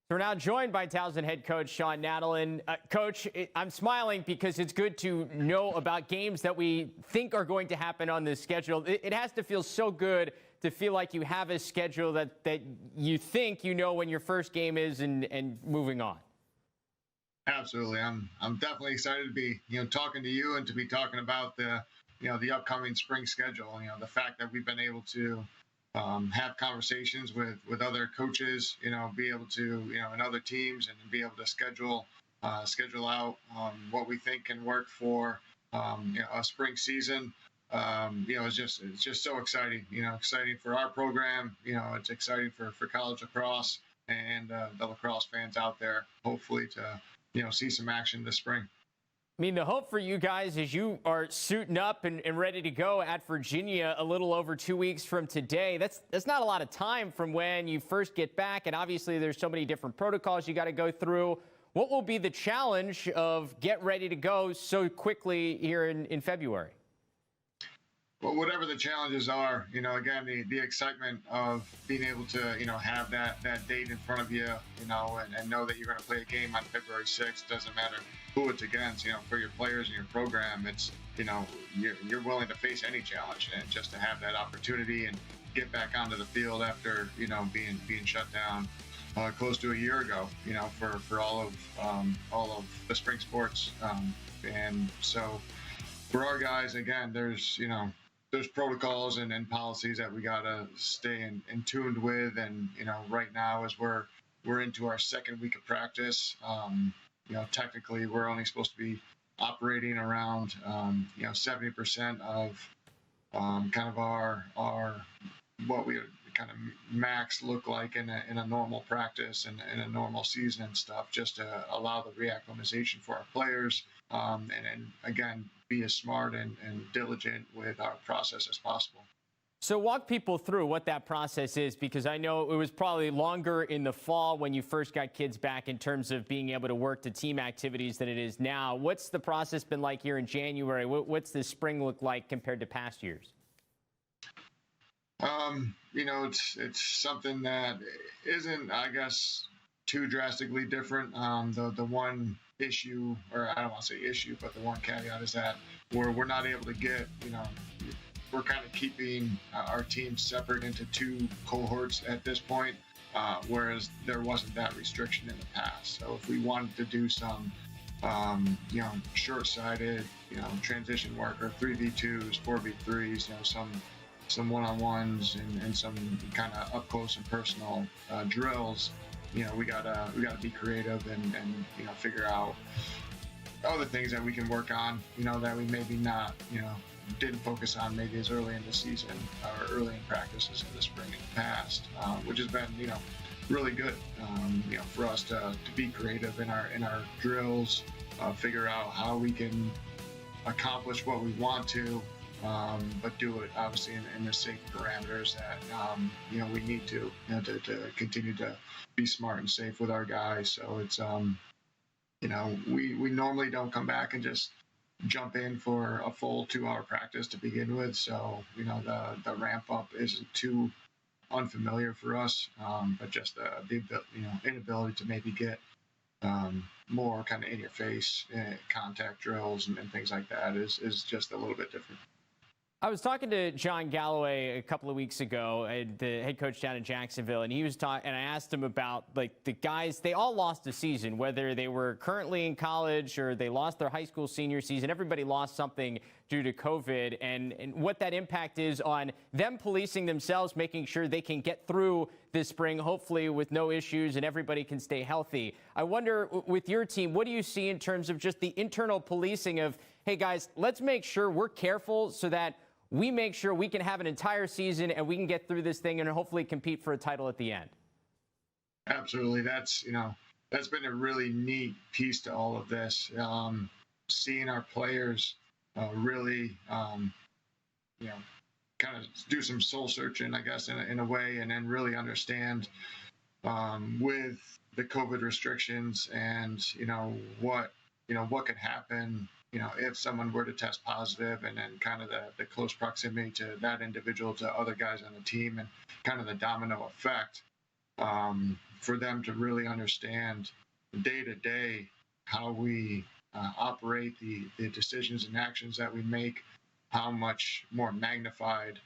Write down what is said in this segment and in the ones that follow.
We're now joined by Towson head coach Shawn Nadelen. Coach, I'm smiling because it's good to know about games that we think are going to happen on this schedule. It has to feel so good to feel like you have a schedule that you think you know when your first game is and moving on. Absolutely. I'm definitely excited to be, talking to you and to be talking about the upcoming spring schedule. The fact that we've been able to have conversations with other coaches, be able to, and other teams, and be able to schedule out what we think can work for, a spring season. It's just so exciting, exciting for our program. It's exciting for college lacrosse and the lacrosse fans out there, hopefully to, see some action this spring. I mean, the hope for you guys is you are suiting up and ready to go at Virginia a little over 2 weeks from today. That's not a lot of time from when you first get back, and obviously there's so many different protocols you got to go through. What will be the challenge of get ready to go so quickly here in February? Well, whatever the challenges are, again, the excitement of being able to, have that date in front of you, and know that you're going to play a game on February 6th. Doesn't matter who it's against, for your players and your program. It's, you're willing to face any challenge, and just to have that opportunity and get back onto the field after, being shut down close to a year ago, for all of the spring sports. And so for our guys, again, there's protocols and policies that we gotta stay in tuned with, and right now as we're into our second week of practice, technically we're only supposed to be operating around 70% of kind of our what we kind of max look like in a normal practice and in a normal season and stuff, just to allow the reacclimatization for our players, and again, be as smart and diligent with our process as possible. So walk people through what that process is, because I know it was probably longer in the fall when you first got kids back in terms of being able to work the team activities than it is now. What's the process been like here in January? What's the spring look like compared to past years? It's something that isn't, I guess, too drastically different. The one issue, or I don't want to say issue, but the one caveat is that we're not able to get, we're kind of keeping our team separate into two cohorts at this point, whereas there wasn't that restriction in the past. So if we wanted to do some, short-sided, transition work, or 3v2s, 4v3s, some one-on-ones and some kind of up close and personal drills, we gotta be creative and figure out other things that we can work on, that we maybe not, didn't focus on maybe as early in the season or early in practices in the spring in the past, which has been, really good, for us to be creative in our drills, figure out how we can accomplish what we want to, but do it obviously in the safe parameters that we need to continue to be smart and safe with our guys. So it's we normally don't come back and just jump in for a full 2-hour practice to begin with. So the ramp up isn't too unfamiliar for us, but just the inability to maybe get more kind of in your face contact drills and things like that is just a little bit different. I was talking to John Galloway a couple of weeks ago, the head coach down in Jacksonville, and he was talking, and I asked him about, like, the guys, they all lost a season, whether they were currently in college or they lost their high school senior season. Everybody lost something due to COVID, and what that impact is on them policing themselves, making sure they can get through this spring, hopefully with no issues, and everybody can stay healthy. I wonder, with your team, what do you see in terms of just the internal policing of, hey, guys, let's make sure we're careful so that we make sure we can have an entire season and we can get through this thing and hopefully compete for a title at the end? Absolutely. That's been a really neat piece to all of this. Seeing our players really, kind of do some soul searching, I guess, in a way, and then really understand with the COVID restrictions and, what could happen, if someone were to test positive, and then kind of the close proximity to that individual to other guys on the team and kind of the domino effect. for them to really understand day to day how we operate, the decisions and actions that we make, how much more magnified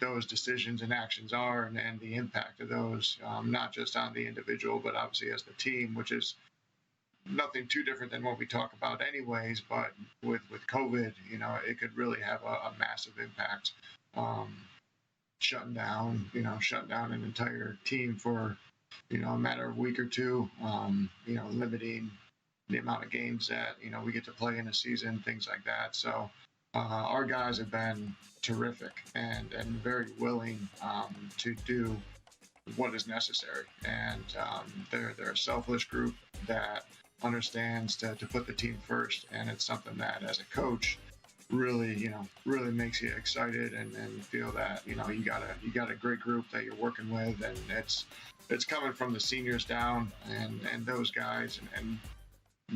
those decisions and actions are, and the impact of those, not just on the individual, but obviously as the team, which is nothing too different than what we talk about anyways. But with COVID, it could really have a massive impact, shutting down an entire team for, a matter of a week or two, limiting the amount of games that, we get to play in a season, things like that. So our guys have been terrific and very willing to do what is necessary. And they're a selfless group that understands to put the team first. And it's something that as a coach really makes you excited and feel that, you got a great group that you're working with. And it's coming from the seniors down and those guys. And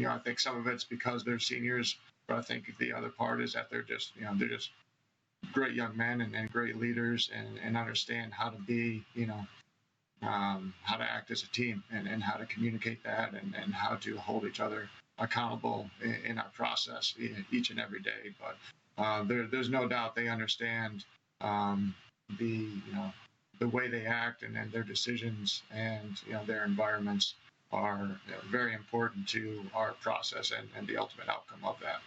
I think some of it's because they're seniors, but I think the other part is that they're just great young men and great leaders and understand how to be, how to act as a team and how to communicate that and how to hold each other accountable in our process each and every day. But there's no doubt they understand the way they act and their decisions and their environments are very important to our process and the ultimate outcome of that.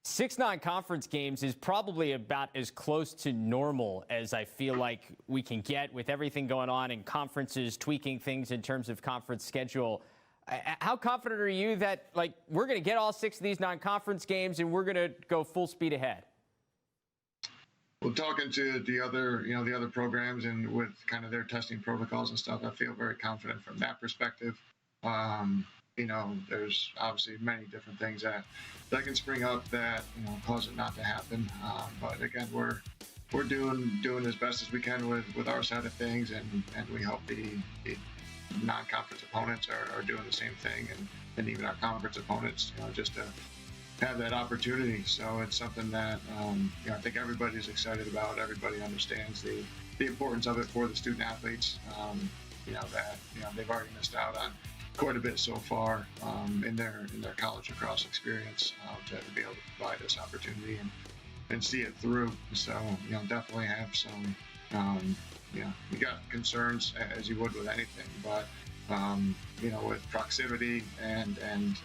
6 non-conference games is probably about as close to normal as I feel like we can get with everything going on in conferences, tweaking things in terms of conference schedule. How confident are you that we're going to get all 6 of these non-conference games and we're going to go full speed ahead? Well, talking to the other programs and with kind of their testing protocols and stuff, I feel very confident from that perspective. There's obviously many different things that can spring up that cause it not to happen. But again, we're doing as best as we can with our side of things, and we hope the non-conference opponents are doing the same thing, and even our conference opponents, just to have that opportunity. So it's something that I think everybody's excited about. Everybody understands the importance of it for the student athletes. That they've already missed out on quite a bit so far in their college lacrosse experience to be able to provide this opportunity and see it through. So definitely have some you got concerns as you would with anything, but with proximity and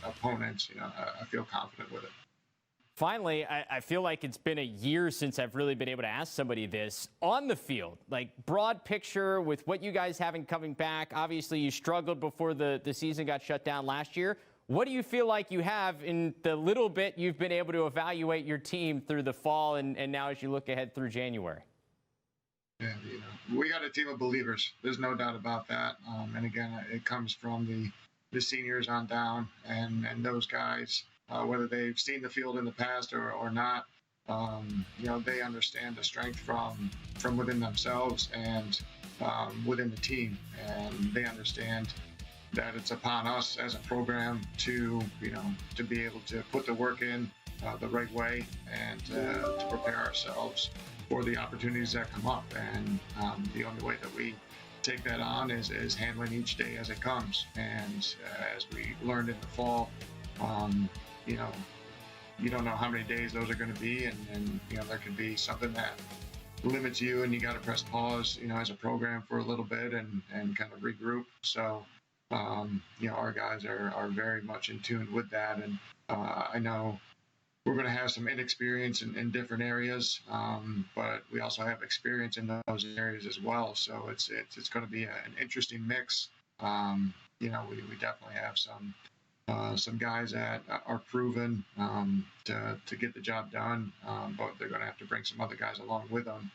opponents, I feel confident with it. Finally, I feel like it's been a year since I've really been able to ask somebody this. On the field, broad picture with what you guys having coming back. Obviously, you struggled before the season got shut down last year. What do you feel like you have in the little bit you've been able to evaluate your team through the fall and now as you look ahead through January? Yeah, we got a team of believers. There's no doubt about that. And again, it comes from the seniors on down and those guys. Whether they've seen the field in the past or not, they understand the strength from within themselves and within the team, and they understand that it's upon us as a program to be able to put the work in the right way and to prepare ourselves for the opportunities that come up. And the only way that we take that on is handling each day as it comes. And as we learned in the fall, you don't know how many days those are going to be, and there could be something that limits you, and you got to press pause, as a program for a little bit and kind of regroup. So, our guys are very much in tune with that, and I know we're going to have some inexperience in different areas, but we also have experience in those areas as well. So it's going to be an interesting mix. We definitely have some guys that are proven to get the job done, but they're going to have to bring some other guys along with them.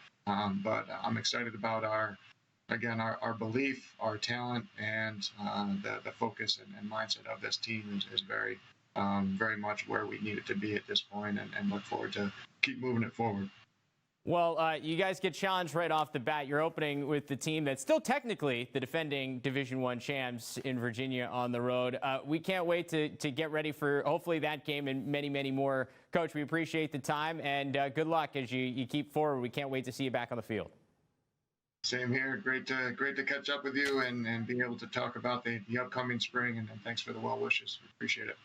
But I'm excited about our belief, our talent, and the focus and mindset of this team is very, very much where we need it to be at this point, and look forward to keep moving it forward. Well, you guys get challenged right off the bat. You're opening with the team that's still technically the defending Division I champs in Virginia on the road. We can't wait to get ready for hopefully that game and many, many more. Coach, we appreciate the time, and good luck as you keep forward. We can't wait to see you back on the field. Same here. Great to catch up with you and be able to talk about the upcoming spring. And thanks for the well wishes. Appreciate it.